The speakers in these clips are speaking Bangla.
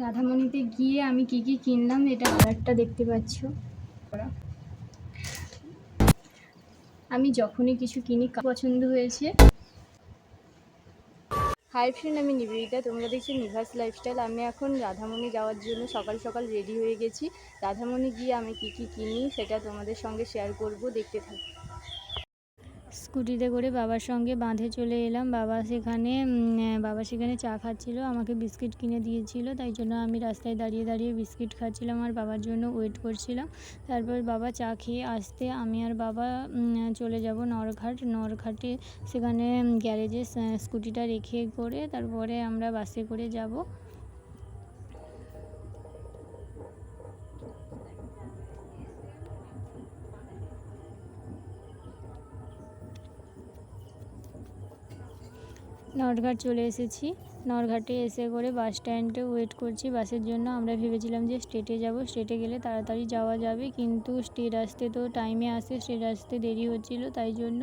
রাধামণিতে গিয়ে আমি কি কি কিনলাম এটা কালারটা দেখতে পাচ্ছ। আমি যখনই কিছু কিনি পছন্দ হয়েছে। হাই ফ্রেন্ড, আমি নিবেদিতা, তোমরা দেখছি নিভাস লাইফস্টাইল। আমি এখন রাধামণি যাওয়ার জন্য সকাল সকাল রেডি হয়ে গেছি। রাধামণি গিয়ে আমি কি কি কিনি সেটা তোমাদের সঙ্গে শেয়ার করব, দেখতে থাকি। স্কুটিতে করে বাবার সঙ্গে বাঁধে চলে এলাম। বাবা সেখানে চা খাচ্ছিল, আমাকে বিস্কিট কিনে দিয়েছিল, তাই জন্য আমি রাস্তায় দাঁড়িয়ে দাঁড়িয়ে বিস্কিট খাচ্ছিলাম আর বাবার জন্য ওয়েট করছিলাম। তারপর বাবা চা খেয়ে আসতে আমি আর বাবা চলে যাব নরঘাটে। সেখানে গ্যারেজে স্কুটিটা রেখে করে তারপরে আমরা বাসে করে যাব। নরঘাট চলে এসেছি। নরঘাটে এসে করে বাস স্ট্যান্ডে ওয়েট করছি বাসের জন্য। আমরা ভেবেছিলাম যে স্টেটে যাব, স্টেটে গেলে তাড়াতাড়ি যাওয়া যাবে, কিন্তু স্টেট আসতে তো টাইমে আসে, স্টেট আসতে দেরি হচ্ছিলো, তাই জন্য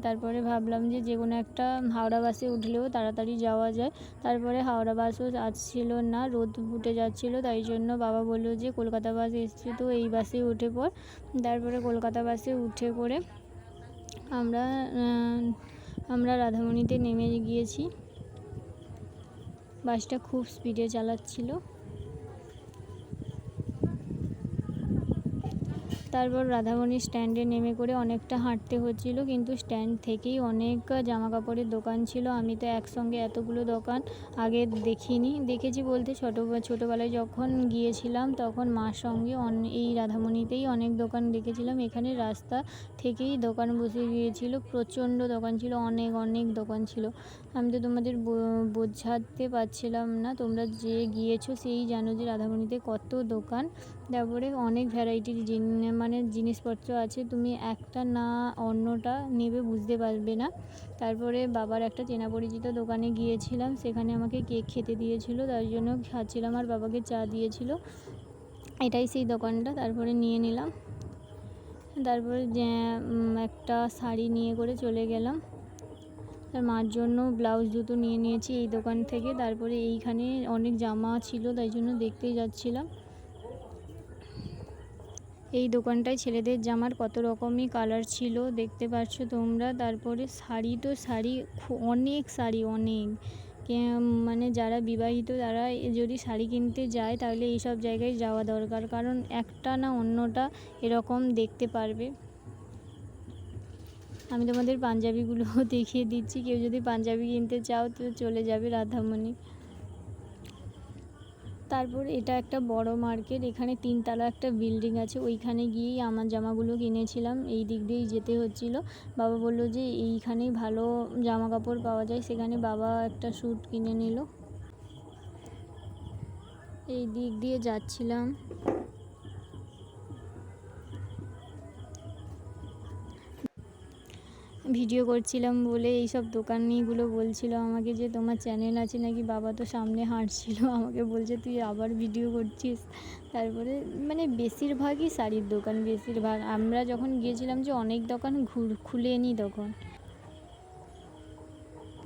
তারপরে ভাবলাম যে কোনো একটা হাওড়া বাসে উঠলেও তাড়াতাড়ি যাওয়া যায়। তারপরে হাওড়া বাসও আসছিল না, রোদ উঠে যাচ্ছিলো, তাই জন্য বাবা বললো যে কলকাতা বাস এসছে, তো এই বাসে উঠে পড়। তারপরে কলকাতা বাসে উঠে করে আমরা রাধামণিতে নেমে গিয়েছি। বাসটা খুব স্পিডে চালাচ্ছিল। তারপর রাধামণি স্ট্যান্ডে নেমে করে অনেকটা হাঁটতে হচ্ছিল, কিন্তু স্ট্যান্ড থেকেই অনেক জামা কাপড়ের দোকান ছিল। আমি তো একসঙ্গে এতগুলো দোকান আগে দেখিনি, দেখেছি বলতে ছোটোবেলায় যখন গিয়েছিলাম তখন মার সঙ্গে এই রাধামণিতেই অনেক দোকান দেখেছিলাম। এখানে রাস্তা থেকেই দোকান বসে গিয়েছিল, প্রচণ্ড দোকান ছিল, অনেক দোকান ছিল। আমি তো তোমাদের বোঝাতে পারছিলাম না, তোমরা যে গিয়েছো সেই জানো যে রাধামণিতে কত দোকান। তারপরে অনেক ভ্যারাইটির জিনিসপত্র আছে, তুমি একটা না অন্যটা নেবে বুঝতে পারবে না। তারপরে বাবার একটা চেনা পরিচিত দোকানে গিয়েছিলাম, সেখানে আমাকে কেক খেতে দিয়েছিল, তার জন্য খাচ্ছিলাম আর বাবাকে চা দিয়েছিল। এটাই সেই দোকানটা। তারপরে নিয়ে নিলাম। তারপরে একটা শাড়ি নিয়ে করে চলে গেলাম। তার মার জন্য ব্লাউজ দুটো নিয়ে নিয়েছি এই দোকান থেকে। তারপরে এইখানে অনেক জামা ছিল, তাই জন্য দেখতেই যাচ্ছিলাম। এই দোকানটায় ছেলেদের জামার কত রকমই কালার ছিল, দেখতে পাচ্ছ তোমরা। তারপরে শাড়ি অনেক শাড়ি যারা বিবাহিত তারা যদি শাড়ি কিনতে যায় তাহলে এইসব জায়গায় যাওয়া দরকার, কারণ একটা না অন্যটা এরকম দেখতে পারবে। আমি তোমাদের পাঞ্জাবিগুলো দেখিয়ে দিচ্ছি, কেউ যদি পাঞ্জাবি কিনতে চাও তো চলে যাবে রাধামণি। তারপর এটা একটা বড় মার্কেট, এখানে 3 তলা একটা বিল্ডিং আছে, ওইখানে গিয়েই আমার জামাগুলো কিনেছিলাম। এই দিক দিয়েই যেতে হচ্ছিল। বাবা বললো যে এইখানেই ভালো জামা কাপড় পাওয়া যায়, সেখানে বাবা একটা স্যুট কিনে নিল। এই দিক দিয়ে যাচ্ছিলাম। ভিডিও করছিলাম বলে এইসব দোকানিগুলো বলছিল আমাকে যে তোমার চ্যানেল আছে নাকি। বাবা তো সামনে হাঁটছিল, আমাকে বলছে তুই আবার ভিডিও করছিস। তারপরে বেশিরভাগই শাড়ির দোকান, বেশিরভাগ। আমরা যখন গিয়েছিলাম যে অনেক দোকান খুলেনি তখন।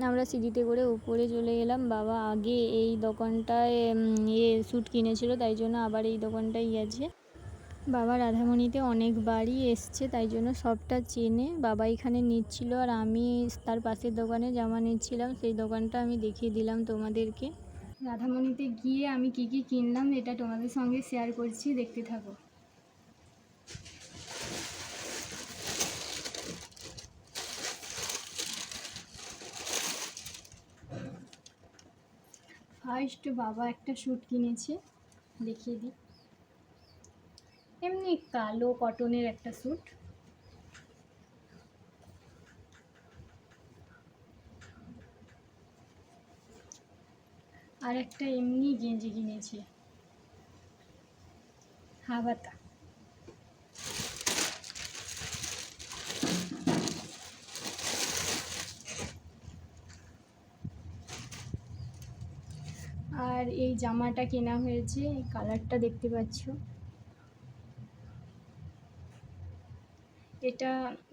আমরা সিঁড়িতে করে উপরে চলে গেলাম। বাবা আগে এই দোকানটায় স্যুট কিনেছিল, তাই জন্য আবার এই দোকানটায় গেছে। বাবা রাধামণিতে অনেকবারই এসছে, তাই জন্য সবটা চেনে। বাবা এখানে নিচ্ছিল আর আমি তার পাশের দোকানে জামা নিচ্ছিলাম, সেই দোকানটা আমি দেখিয়ে দিলাম তোমাদেরকে। রাধামণিতে গিয়ে আমি কি কি কিনলাম এটা তোমাদের সঙ্গে শেয়ার করছি, দেখতে থাকো। ফার্স্ট বাবা একটা স্যুট কিনেছে, দেখিয়ে দিই। এমনি কালো কটনের একটা স্যুট। আর একটা এমনি গেঞ্জি কিনেছে, হাবাতা। আর এই জামাটা কেনা হয়েছে, এই কালারটা দেখতে পাচ্ছ।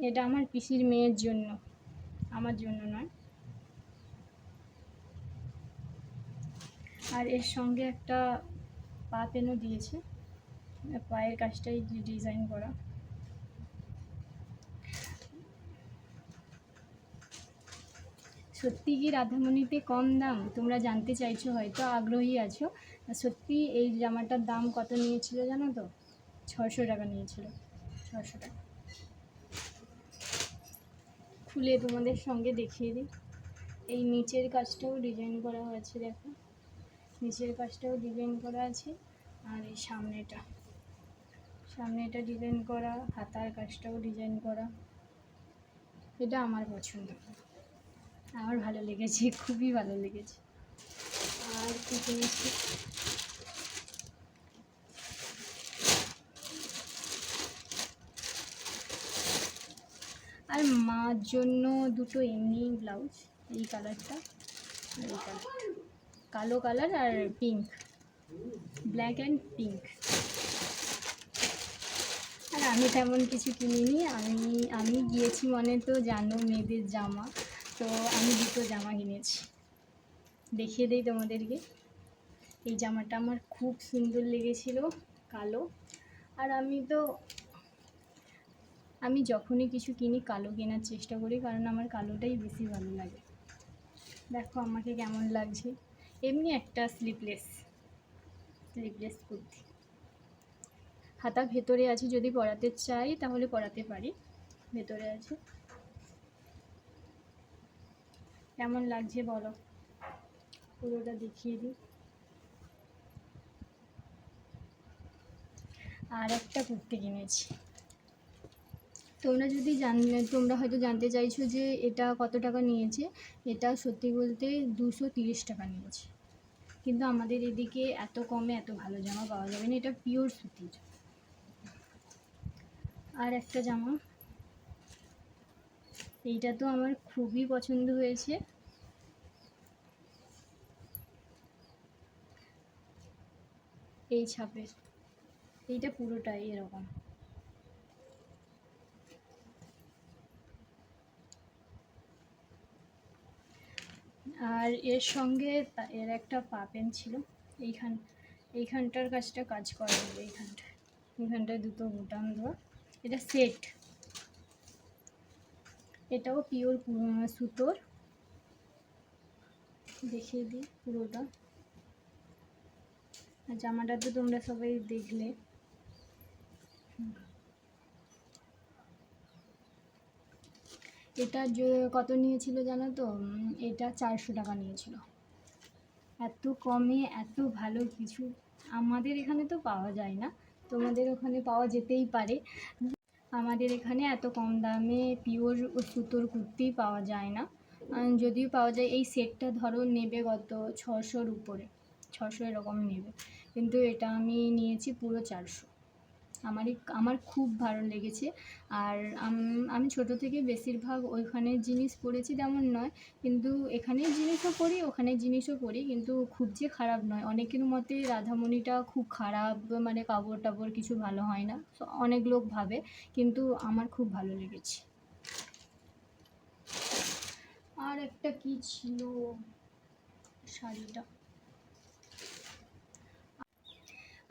এটা আমার পিসির মেয়ের জন্য, আমার জন্য নয়। আর এর সঙ্গে একটা পা পেনও দিয়েছে, পায়ের কাজটাই ডিজাইন করা। সত্যি কি রাধামণিতে কম দাম? তোমরা জানতে চাইছো, হয়তো আগ্রহী আছো। সত্যি এই জামাটার দাম কত নিয়েছিল জানো তো? 600 টাকা নিয়েছিল, 600 টাকা। খুলে তোমাদের সঙ্গে দেখিয়ে দিই। এই নিচের কাজটাও ডিজাইন করা হয়েছে, দেখো নিচের কাজটাও ডিজাইন করা আছে। আর এই সামনেটা ডিজাইন করা, হাতার কাজটাও ডিজাইন করা। এটা আমার পছন্দ, আমার ভালো লেগেছে, খুবই ভালো লেগেছে। আর কি কিনেছি, আর মার জন্য দুটো এমনি ব্লাউজ, এই কালারটা আর এই কালার, কালো কালার আর পিঙ্ক, ব্ল্যাক অ্যান্ড পিঙ্ক। আর আমি তেমন কিছু কিনিনি, আমি গিয়েছি মানে তো জানো মেয়েদের জামা, তো আমি দুটো জামা কিনেছি, দেখিয়ে দিই তোমাদেরকে। এই জামাটা আমার খুব সুন্দর লেগেছিল, কালো। আর আমি যখনই কিছু কিনি কালো কেনার চেষ্টা করি, কারণ আমার কালোটাই বেশি ভালো লাগে। দেখো আমাকে কেমন লাগছে। এমনি একটা স্লিভলেস কুর্তি, হাতা ভেতরে আছে, যদি পরাতে চাই তাহলে পরাতে পারি, ভেতরে আছে। কেমন লাগছে বলো, পুরোটা দেখিয়ে দিই। আর একটা কুর্তি কিনেছি, তোমরা হয়তো জানতে চাইছো যে এটা কত টাকা নিয়েছে। এটা সত্যি বলতে 230 টাকা নিয়েছে, কিন্তু আমাদের এদিকে এত কমে এত ভালো জামা পাওয়া যাবে না, এটা পিওর সুতির। আর একটা জামা, এইটা তো আমার খুবই পছন্দ হয়েছে, এই ছাপের, এইটা পুরোটাই এরকম। আর এর সঙ্গে এর একটা পা পেন ছিল, এইখানটার কাজ করা হবে, এইখানটায় দুটো বুটাম দেওয়া, এটা সেট, এটাও পিওর সুতোর। দেখিয়ে দিই পুরোটা। আর জামাটা তো তোমরা সবাই দেখলে। এটা কত নিয়েছিল জানো তো? এটা 400 টাকা নিয়েছিল। এত কমে এত ভালো কিছু আমাদের এখানে তো পাওয়া যায় না, তোমাদের ওখানে পাওয়া যেতেই পারে। আমাদের এখানে এত কম দামে পিওর সুতোর কুর্তি পাওয়া যায় না, যদিও পাওয়া যায়। এই সেটটা ধরো নেবে কত, 600-র উপরে, 600 এরকম নেবে, কিন্তু এটা আমি নিয়েছি পুরো 400। আমার খুব ভালো লেগেছে। আর আমি ছোটো থেকে বেশিরভাগ ওইখানের জিনিস পরেছি তেমন নয়, কিন্তু এখানের জিনিসও পরি ওখানের জিনিসও পরি, কিন্তু খুব যে খারাপ নয়। অনেকের মতে রাধামণিটা খুব খারাপ, মানে কাপড় টাপড় কিছু ভালো হয় না, অনেক লোক ভাবে, কিন্তু আমার খুব ভালো লেগেছে। আর একটা কি ছিল, শাড়িটা,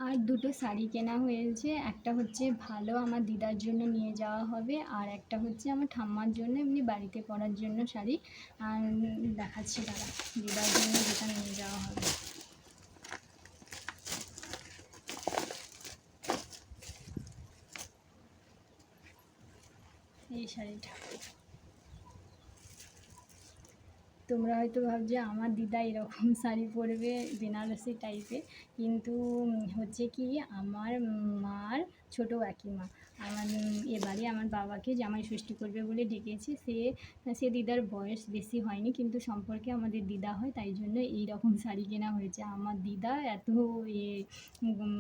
আর দুটো শাড়ি কেনা হয়েছে। একটা হচ্ছে ভালো আমার দিদার জন্য নিয়ে যাওয়া হবে, আর একটা হচ্ছে আমার ঠাম্মার জন্য এমনি বাড়িতে পরার জন্য শাড়ি। আর দেখাচ্ছি দাঁড়া, দিদার জন্য যেটা নিয়ে যাওয়া হবে। এই শাড়িটা, তোমরা হয়তো ভাবছো আমার দিদা এরকম শাড়ি পরবে বেনারসি টাইপের, কিন্তু হচ্ছে কি আমার মার ছোটো কাকিমা আমার এবারে আমার বাবাকে জামাই ষষ্ঠী করবে বলে ডেকেছে। সে দিদার বয়স বেশি হয়নি, কিন্তু সম্পর্কে আমাদের দিদা হয়, তাই জন্য এই রকম শাড়ি কেনা হয়েছে। আমার দিদা এত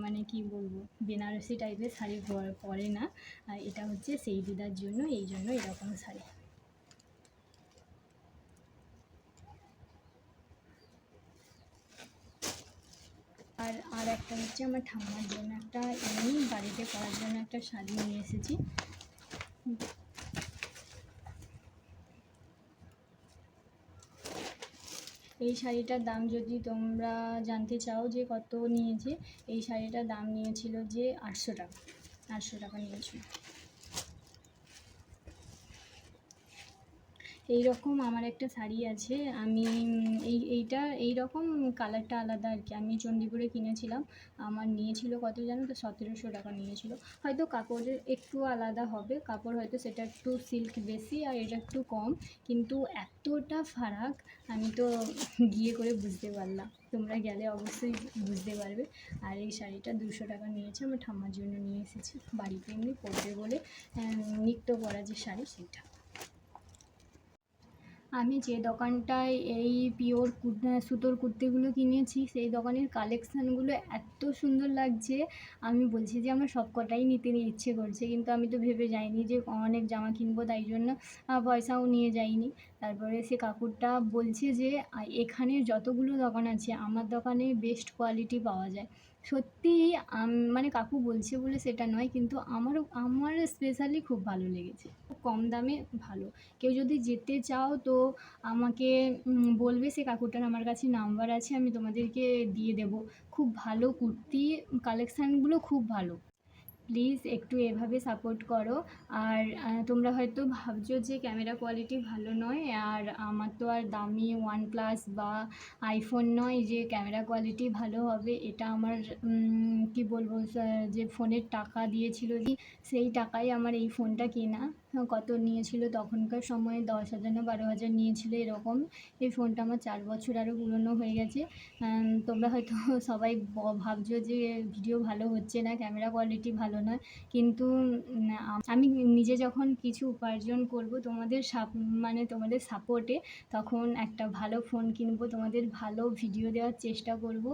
মানে কি বলবো, বেনারসি টাইপের শাড়ি পরে না, আর এটা হচ্ছে সেই দিদার জন্য, এই জন্য এরকম শাড়ি। আর একটা হচ্ছে আমার ঠাম্মার জন্য একটা এমনি বাড়িতে পরার জন্য একটা শাড়ি নিয়ে এসেছি। এই শাড়িটার দাম যদি তোমরা জানতে চাও যে কত নিয়েছে, এই শাড়িটার দাম নিয়েছিল যে 800 টাকা, 800 টাকা নিয়েছিল। এই রকম আমার একটা শাড়ি আছে, আমি এই রকম কালারটা আলাদা আর কি, আমি চণ্ডীপুরে কিনেছিলাম। আমার নিয়েছিল কত জানো তো, 1700 টাকা নিয়েছিল। হয়তো কাপড়ের একটু আলাদা হবে, কাপড় হয়তো সেটা একটু সিল্ক বেশি আর এটা একটু কম, কিন্তু এতটা ফারাক আমি তো গিয়ে করে বুঝতে পারলাম, তোমরা গেলে অবশ্যই বুঝতে পারবে। আর এই শাড়িটা 200 টাকা নিয়েছে, আমার ঠাম্মার জন্য নিয়ে এসেছি, বাড়িতে এমনি পরবে বলে, নিত্য পরা যে শাড়ি সেটা। আমি যে দোকানটায় এই পিওর সুতোর কুর্তিগুলো কিনেছি, সেই দোকানের কালেকশানগুলো এত সুন্দর লাগছে, আমি বলছি যে আমার সব কটাই নিতে ইচ্ছে করছে, কিন্তু আমি তো ভেবে যাইনি যে অনেক জামা কিনবো, তাই জন্য পয়সাও নিয়ে যাইনি। তারপরে সে কাকুরটা বলছে যে এখানে যতগুলো দোকান আছে আমার দোকানে বেস্ট কোয়ালিটি পাওয়া যায়। সত্যিই মানে কাকু বলছে বলে সেটা নয়, কিন্তু আমার স্পেশালি খুব ভালো লেগেছে, খুব কম দামে ভালো। কেউ যদি যেতে চাও তো আমাকে বলবে, সে কাকুটার আমার কাছে নাম্বার আছে, আমি তোমাদেরকে দিয়ে দেবো। খুব ভালো কুর্তি, কালেকশানগুলো খুব ভালো। প্লিজ একটু এভাবে সাপোর্ট করো। আর তোমরা হয়তো ভাবছো যে ক্যামেরা কোয়ালিটি ভালো নয়, আর আমার তো আর দামি OnePlus বা আইফোন নয় যে ক্যামেরা কোয়ালিটি ভালো হবে। এটা আমার কি বলবো, যে ফোনের টাকা দিয়েছিল সেই টাকায় আমার এই ফোনটা কেনা। কত নিয়েছিল তখনকার সময়ে, 10,000 না 12,000 নিয়েছিল এরকম। এই ফোনটা আমার 4 বছর আরও পুরনো হয়ে গেছে। তোমরা হয়তো সবাই ভাবছো যে ভিডিও ভালো হচ্ছে না, ক্যামেরা কোয়ালিটি ভালো নয়, কিন্তু আমি নিজে যখন কিছু উপার্জন করব তোমাদের মানে তোমাদের সাপোর্টে, তখন একটা ভালো ফোন কিনবো, তোমাদের ভালো ভিডিও দেওয়ার চেষ্টা করব।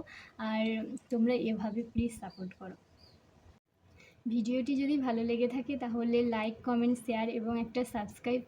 আর তোমরা এভাবে প্লিজ সাপোর্ট করো। ভিডিওটি যদি ভালো লেগে থাকে তাহলে লাইক, কমেন্ট, শেয়ার এবং একটা সাবস্ক্রাইব